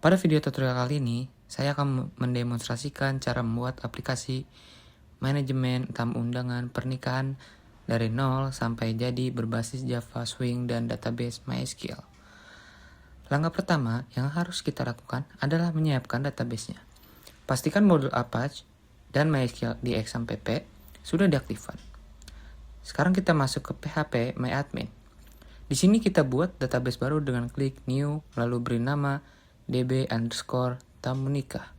Pada video tutorial kali ini, saya akan mendemonstrasikan cara membuat aplikasi manajemen tamu undangan pernikahan dari nol sampai jadi berbasis Java, Swing, dan database MySQL. Langkah pertama yang harus kita lakukan adalah menyiapkan databasenya. Pastikan modul Apache dan MySQL di XAMPP sudah diaktifkan. Sekarang kita masuk ke PHP MyAdmin. Di sini kita buat database baru dengan klik New, lalu beri nama db_tamunikah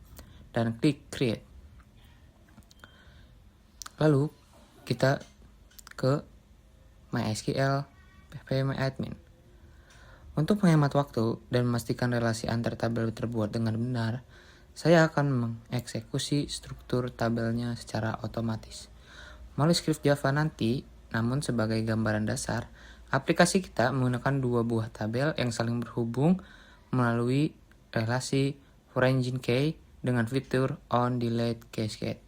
dan klik Create. Lalu kita ke MySQL PHP MyAdmin. Untuk menghemat waktu dan memastikan relasi antar tabel terbuat dengan benar, saya akan mengeksekusi struktur tabelnya secara otomatis. Melalui script Java nanti, namun sebagai gambaran dasar, aplikasi kita menggunakan dua buah tabel yang saling berhubung melalui relasi foreign key dengan fitur onDelete Cascade.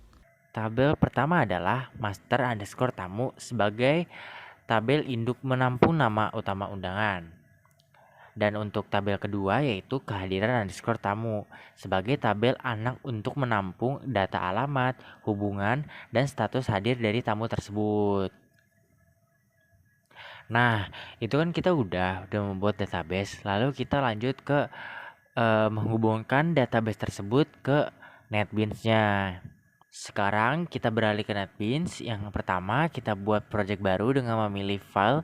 Tabel pertama adalah master_tamu sebagai tabel induk menampung nama utama undangan. Dan untuk tabel kedua yaitu kehadiran_tamu sebagai tabel anak untuk menampung data alamat, hubungan, dan status hadir dari tamu tersebut. Nah, itu kan kita udah membuat database, lalu kita lanjut ke menghubungkan database tersebut ke NetBeans-nya. Sekarang kita beralih ke NetBeans. Yang pertama kita buat project baru dengan memilih file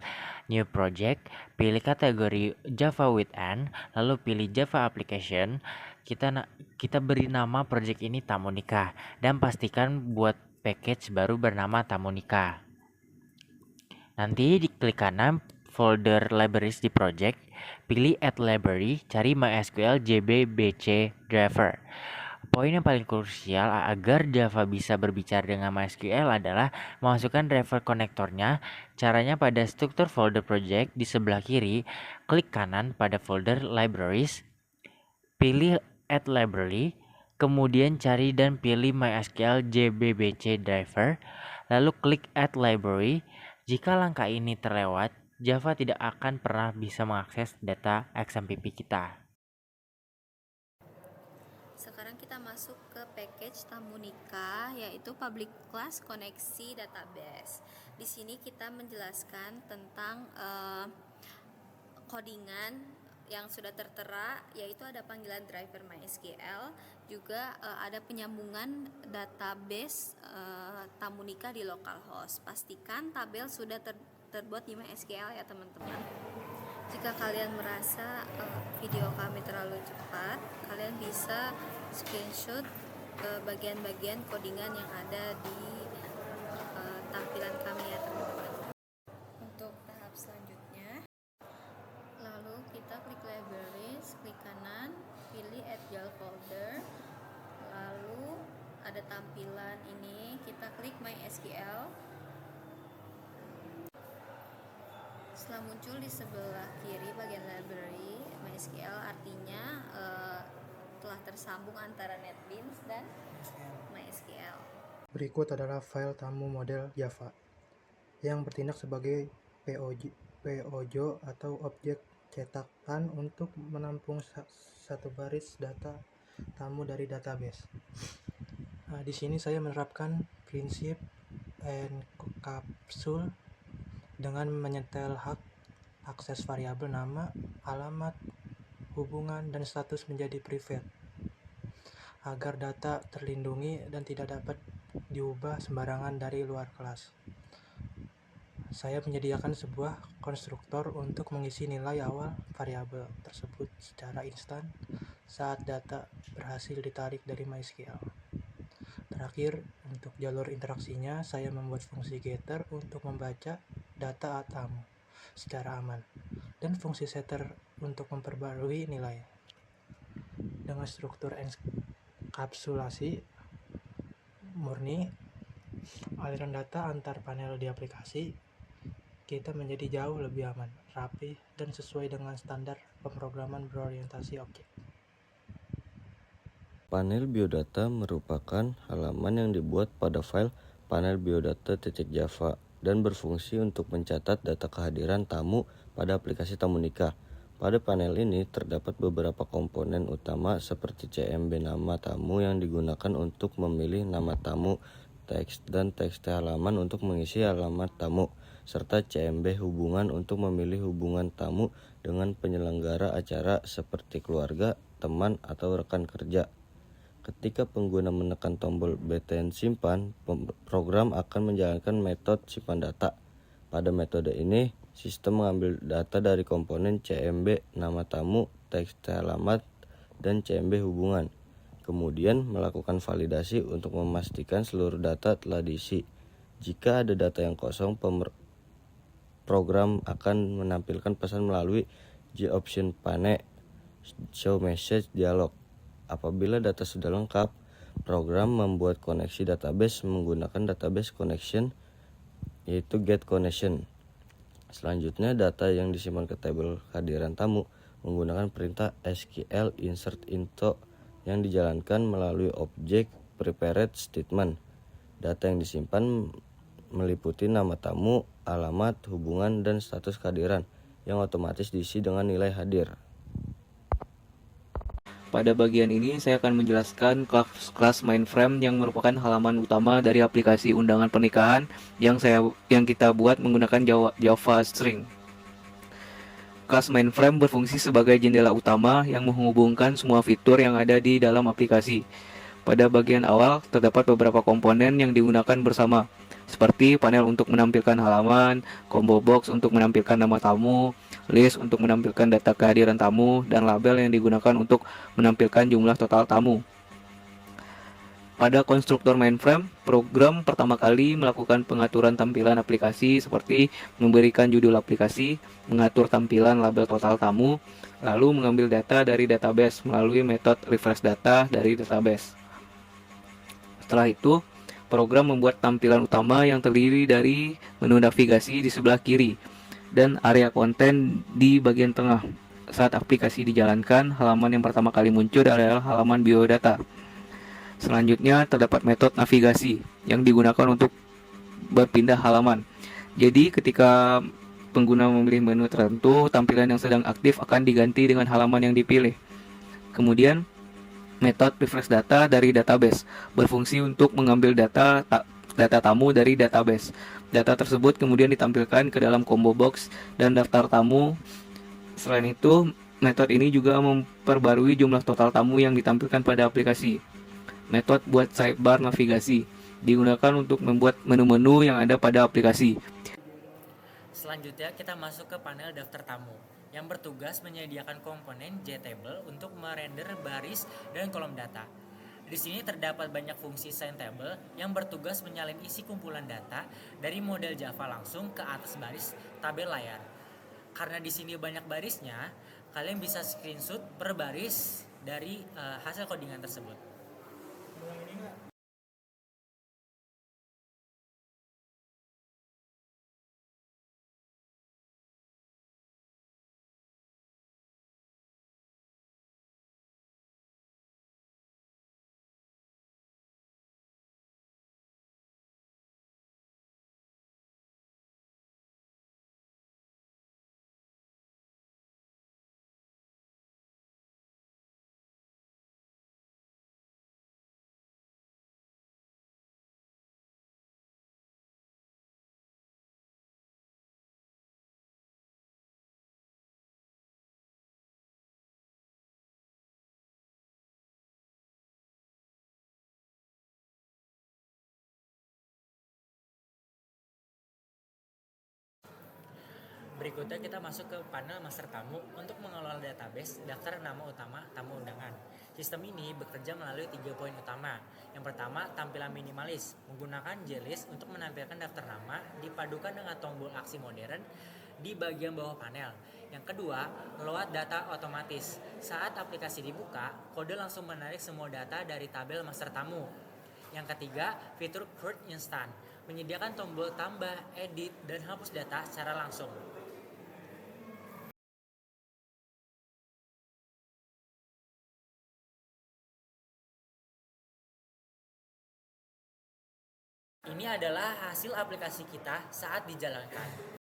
new project, pilih kategori Java with N, lalu pilih Java application. Kita beri nama project ini Tamunikah dan pastikan buat package baru bernama Tamunikah. Nanti di klik kanan folder libraries di project, pilih add library, cari MySQL JBBC driver. Poin yang paling krusial agar Java bisa berbicara dengan MySQL adalah memasukkan driver konektornya. Caranya pada struktur folder project di sebelah kiri, klik kanan pada folder libraries, pilih add library, kemudian cari dan pilih MySQL JBBC driver, lalu klik add library. Jika langkah ini terlewat, Java tidak akan pernah bisa mengakses data XMPP kita. Sekarang kita masuk ke package Tamunikah, yaitu public class koneksi database. Di sini kita menjelaskan tentang codingan yang sudah tertera, yaitu ada panggilan driver MySQL, juga ada penyambungan database Tamunikah di localhost. Pastikan tabel sudah terbuat di MySQL ya teman-teman. Jika kalian merasa video kami terlalu cepat, kalian bisa screenshot bagian-bagian codingan yang ada di tampilan kami ya teman-teman. Untuk tahap selanjutnya, lalu kita klik libraries, klik kanan, pilih add file folder, lalu ada tampilan ini, kita klik MySQL. Setelah muncul di sebelah kiri bagian library MySQL, artinya telah tersambung antara NetBeans dan MySQL. Berikut adalah file tamu model Java yang bertindak sebagai POJ atau objek cetakan untuk menampung satu baris data tamu dari database. Di sini saya menerapkan prinsip encapsule dengan menyetel hak akses variabel nama, alamat, hubungan, dan status menjadi private agar data terlindungi dan tidak dapat diubah sembarangan dari luar kelas. Saya menyediakan sebuah konstruktor untuk mengisi nilai awal variabel tersebut secara instan saat data berhasil ditarik dari MySQL. Terakhir, untuk jalur interaksinya, saya membuat fungsi getter untuk membaca data tamu secara aman, dan fungsi setter untuk memperbarui nilai. Dengan struktur enkapsulasi murni, aliran data antar panel di aplikasi kita menjadi jauh lebih aman, rapi, dan sesuai dengan standar pemrograman berorientasi objek. Panel biodata merupakan halaman yang dibuat pada file panel biodata.java dan berfungsi untuk mencatat data kehadiran tamu pada aplikasi Tamunikah. Pada panel ini terdapat beberapa komponen utama seperti CMB nama tamu yang digunakan untuk memilih nama tamu, teks dan teks halaman untuk mengisi alamat tamu, serta CMB hubungan untuk memilih hubungan tamu dengan penyelenggara acara seperti keluarga, teman, atau rekan kerja. Ketika pengguna menekan tombol btn simpan, program akan menjalankan metode simpan data. Pada metode ini, sistem mengambil data dari komponen CMB nama tamu, teks alamat, dan CMB hubungan. Kemudian melakukan validasi untuk memastikan seluruh data telah diisi. Jika ada data yang kosong, program akan menampilkan pesan melalui G-Option pane Show Message dialog. Apabila data sudah lengkap, program membuat koneksi database menggunakan database connection, yaitu get connection. Selanjutnya, data yang disimpan ke tabel kehadiran tamu menggunakan perintah SQL insert into yang dijalankan melalui objek prepared statement. Data yang disimpan meliputi nama tamu, alamat, hubungan, dan status kehadiran yang otomatis diisi dengan nilai hadir. Pada bagian ini saya akan menjelaskan kelas mainframe yang merupakan halaman utama dari aplikasi undangan pernikahan yang kita buat menggunakan Java String. Kelas mainframe berfungsi sebagai jendela utama yang menghubungkan semua fitur yang ada di dalam aplikasi. Pada bagian awal terdapat beberapa komponen yang digunakan bersama, seperti panel untuk menampilkan halaman, combo box untuk menampilkan nama tamu, list untuk menampilkan data kehadiran tamu, dan label yang digunakan untuk menampilkan jumlah total tamu. Pada konstruktor mainframe, program pertama kali melakukan pengaturan tampilan aplikasi seperti memberikan judul aplikasi, mengatur tampilan label total tamu, lalu mengambil data dari database melalui metode refresh data dari database. Setelah itu, program membuat tampilan utama yang terdiri dari menu navigasi di sebelah kiri dan area konten di bagian tengah. Saat aplikasi dijalankan, halaman yang pertama kali muncul adalah halaman biodata. Selanjutnya terdapat metode navigasi yang digunakan untuk berpindah halaman. Jadi ketika pengguna memilih menu tertentu, tampilan yang sedang aktif akan diganti dengan halaman yang dipilih. Kemudian metode refresh data dari database berfungsi untuk mengambil data tamu dari database. Data tersebut kemudian ditampilkan ke dalam combo box dan daftar tamu. Selain itu, metode ini juga memperbarui jumlah total tamu yang ditampilkan pada aplikasi. Metode buat sidebar navigasi digunakan untuk membuat menu-menu yang ada pada aplikasi. Selanjutnya kita masuk ke panel daftar tamu yang bertugas menyediakan komponen JTable untuk merender baris dan kolom data. Di sini terdapat banyak fungsi sign table yang bertugas menyalin isi kumpulan data dari model Java langsung ke atas baris tabel layar. Karena di sini banyak barisnya, kalian bisa screenshot per baris dari hasil codingan tersebut. Berikutnya kita masuk ke panel master tamu untuk mengelola database daftar nama utama tamu undangan. Sistem ini bekerja melalui 3 poin utama. Yang pertama, tampilan minimalis, menggunakan JList untuk menampilkan daftar nama dipadukan dengan tombol aksi modern di bagian bawah panel. Yang kedua, load data otomatis. Saat aplikasi dibuka, kode langsung menarik semua data dari tabel master tamu. Yang ketiga, fitur Create Instant, menyediakan tombol tambah, edit, dan hapus data secara langsung. Ini adalah hasil aplikasi kita saat dijalankan.